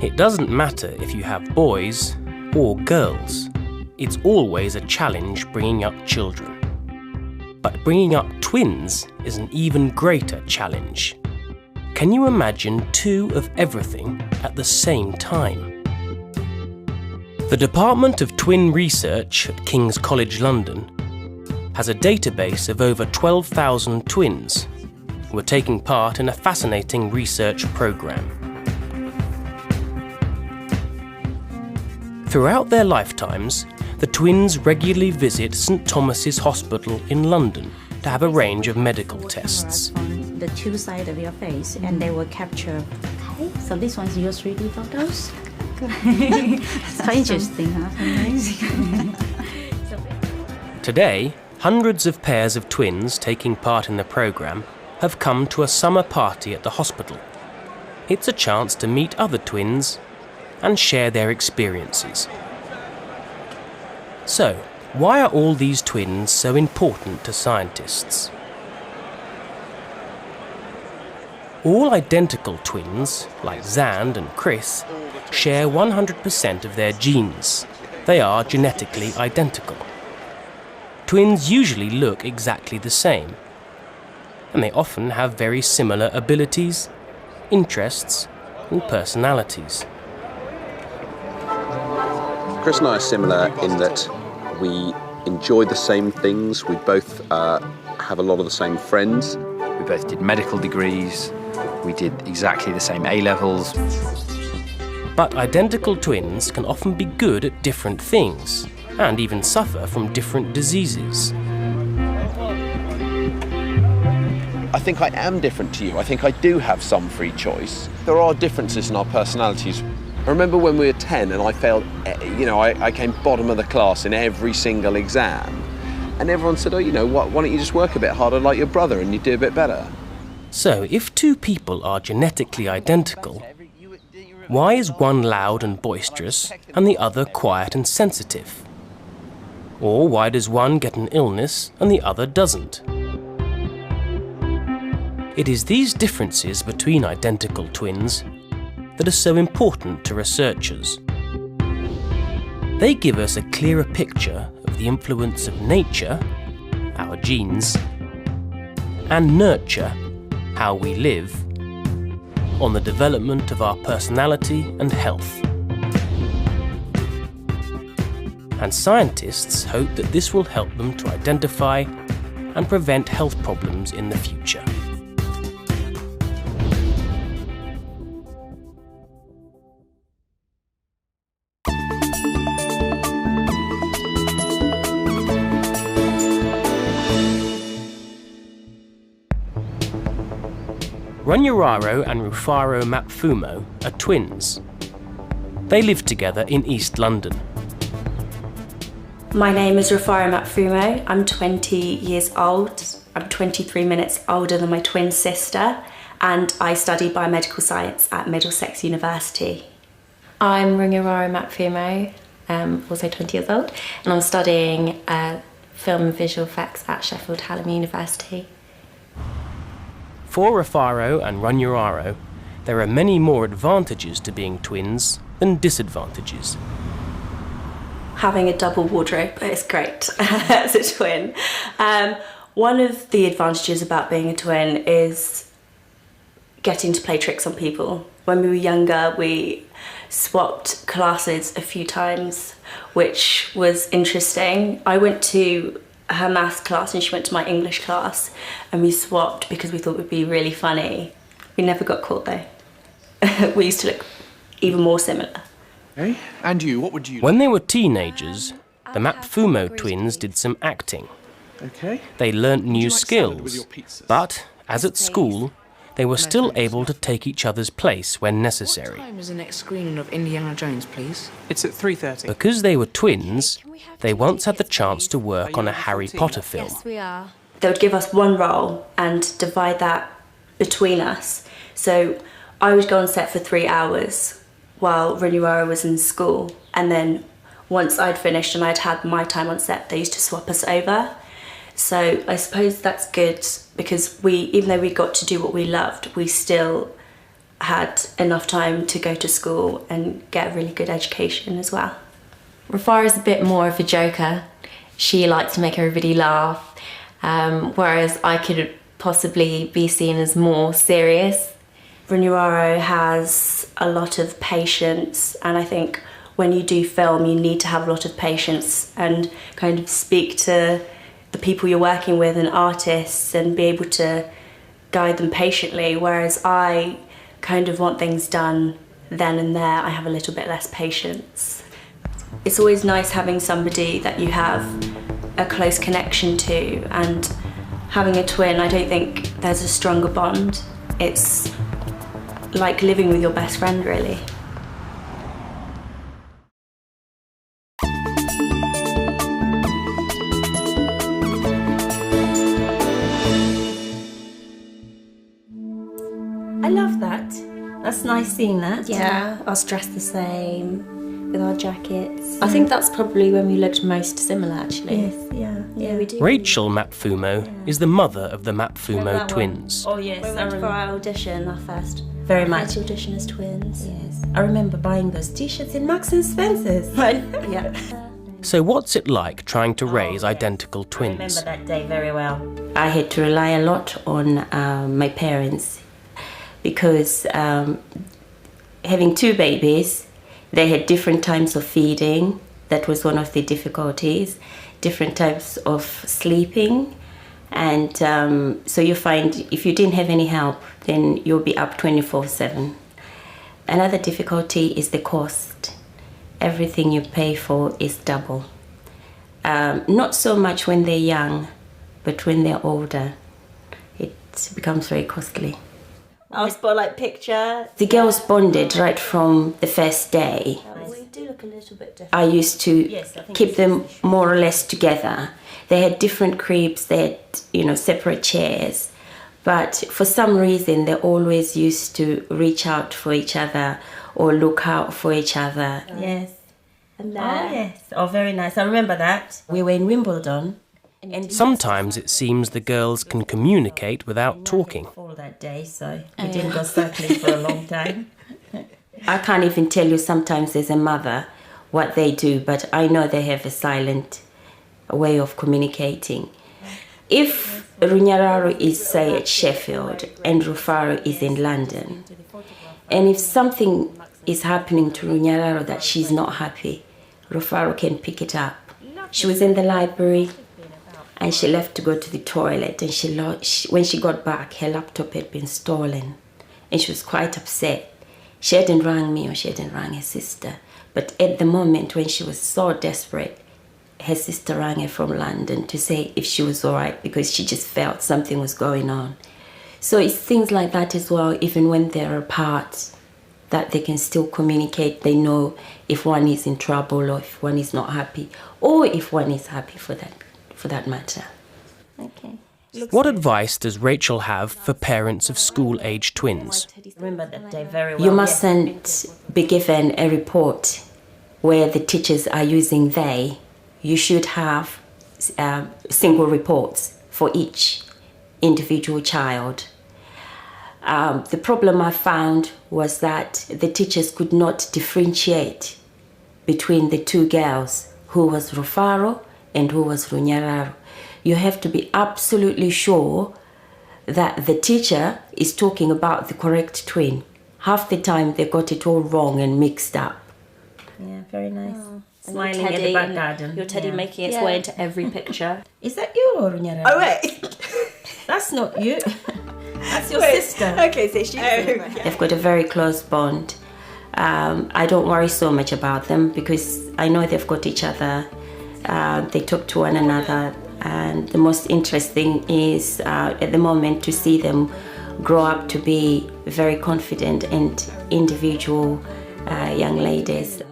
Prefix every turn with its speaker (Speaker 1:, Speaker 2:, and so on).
Speaker 1: It doesn't matter if you have boys or girls. It's always a challenge bringing up children. But bringing up twins is an even greater challenge. Can you imagine two of everything at the same time? The Department of Twin Research at King's College London has a database of over 12,000 twins who are taking part in a fascinating research programme. Throughout their lifetimes, the twins regularly visit St Thomas's Hospital in London to have a range of medical tests.
Speaker 2: On the two sides of your face, and they will capture. Okay, so this one's your 3D photos. It's quite interesting, huh? Amazing.
Speaker 1: Today, hundreds of pairs of twins taking part in the programme have come to a summer party at the hospital. It's a chance to meet other twins and share their experiences. So, why are all these twins so important to scientists? All identical twins, like Xand and Chris, share 100% of their genes. They are genetically identical. Twins usually look exactly the same, and they often have very similar abilities, interests, and personalities.
Speaker 3: Chris and I are similar in that we enjoy the same things. We both have a lot of the same friends.
Speaker 4: We both did medical degrees. We did exactly the same A-levels.
Speaker 1: But identical twins can often be good at different things and even suffer from different diseases.
Speaker 3: I think I am different to you. I think I do have some free choice. There are differences in our personalities. I remember when we were 10 and I failed, I came bottom of the class in every single exam. And everyone said, why don't you just work a bit harder like your brother and you do a bit better?
Speaker 1: So, if two people are genetically identical, why is one loud and boisterous and the other quiet and sensitive? Or why does one get an illness and the other doesn't? It is these differences between identical twins that are so important to researchers. They give us a clearer picture of the influence of nature, our genes, and nurture, how we live, on the development of our personality and health. And scientists hope that this will help them to identify and prevent health problems in the future. Runyararo and Rufaro Mapfumo are twins. They live together in East London.
Speaker 5: My name is Rufaro Mapfumo. I'm 20 years old. I'm 23 minutes older than my twin sister, and I study biomedical science at Middlesex University. I'm Runyararo Mapfumo, also 20 years old, and I'm studying film and visual effects at Sheffield Hallam University.
Speaker 1: For Rufaro and Runyararo, there are many more advantages to being twins than disadvantages.
Speaker 5: Having a double wardrobe is great as a twin. One of the advantages about being a twin is getting to play tricks on people. When we were younger, we swapped classes a few times, which was interesting. I went to her maths class and she went to my English class, and we swapped because we thought it would be really funny. We never got caught though. We used to look even more similar.
Speaker 6: Hey, and you, what would you...
Speaker 1: When they were teenagers, the Mapfumo twins did some acting.
Speaker 6: Okay.
Speaker 1: They learnt new skills, but, as at school, they were still able to take each other's place when necessary.
Speaker 7: What time is the next screening of Indiana Jones, please?
Speaker 6: It's at 3:30.
Speaker 1: Because they were twins, they once had the chance to work on a Harry Potter film.
Speaker 2: Yes, we are.
Speaker 5: They would give us one role and divide that between us. So I would go on set for 3 hours while Runyararo was in school, and then once I'd finished and I'd had my time on set, they used to swap us over. So I suppose that's good because even though we got to do what we loved, we still had enough time to go to school and get a really good education as well.
Speaker 8: Rafara's a bit more of a joker. She likes to make everybody laugh, whereas I could possibly be seen as more serious.
Speaker 5: Runyararo has a lot of patience, and I think when you do film you need to have a lot of patience and kind of speak to the people you're working with and artists and be able to guide them patiently, whereas I kind of want things done then and there. I have a little bit less patience. It's always nice having somebody that you have a close connection to, and having a twin, I don't think there's a stronger bond. It's like living with your best friend, really.
Speaker 2: I love that. That's nice seeing that.
Speaker 9: Yeah, us dressed the same with our jackets. I think that's probably when we looked most similar, actually.
Speaker 2: Yes, yeah,
Speaker 9: we do.
Speaker 1: Rachel Mapfumo is the mother of the Mapfumo twins.
Speaker 2: Oh yes,
Speaker 9: We went for our audition, our first
Speaker 2: very much.
Speaker 9: audition as twins.
Speaker 2: Yes, I remember buying those T-shirts in Marks and Spencer's.
Speaker 9: Yeah.
Speaker 1: So what's it like trying to raise identical
Speaker 2: I remember
Speaker 1: twins?
Speaker 2: that day very well. I had to rely a lot on my parents because having two babies, they had different times of feeding. That was one of the difficulties. Different types of sleeping. And so you find if you didn't have any help, then you'll be up 24/7. Another difficulty is the cost. Everything you pay for is double. Not so much when they're young, but when they're older, it becomes very costly.
Speaker 9: Our spotlight picture.
Speaker 2: The girls bonded right from the first day.
Speaker 9: We do look a little bit different.
Speaker 2: I used to keep them more or less together. They had different cribs, they had, separate chairs. But for some reason, they always used to reach out for each other or look out for each other. Yes.
Speaker 9: And
Speaker 2: Oh, yes. Oh, very nice. I remember that. We were in Wimbledon. And
Speaker 1: Sometimes it seems the girls can communicate without talking.
Speaker 2: fall that day, so we didn't go cycling for a long time. I can't even tell you sometimes as a mother what they do, but I know they have a silent way of communicating. If Runyararo is, say, at Sheffield and Rufaro is in London, and if something is happening to Runyararo that she's not happy, Rufaro can pick it up. She was in the library and she left to go to the toilet, and when she got back, her laptop had been stolen and she was quite upset. She hadn't rang me or she hadn't rang her sister, but at the moment when she was so desperate, her sister rang her from London to say if she was all right, because she just felt something was going on. So it's things like that as well, even when they're apart, that they can still communicate. They know if one is in trouble or if one is not happy, or if one is happy for that matter.
Speaker 9: Okay.
Speaker 1: What advice does Rachel have for parents of school-age twins?
Speaker 2: Remember that day very well. You mustn't be given a report where the teachers are using they. You should have single reports for each individual child. The problem I found was that the teachers could not differentiate between the two girls, who was Rufaro and who was Runyararo. You have to be absolutely sure that the teacher is talking about the correct twin. Half the time they got it all wrong and mixed up. Yeah, very nice. Smiling at the back garden.
Speaker 9: Your teddy making its way into every picture.
Speaker 2: Is that you or Runyararo?
Speaker 9: Oh, wait.
Speaker 2: That's not you. That's your sister.
Speaker 9: Okay, so she's...
Speaker 2: They've got a very close bond. I don't worry so much about them because I know they've got each other. They talk to one another. And the most interesting is at the moment to see them grow up to be very confident and individual young ladies.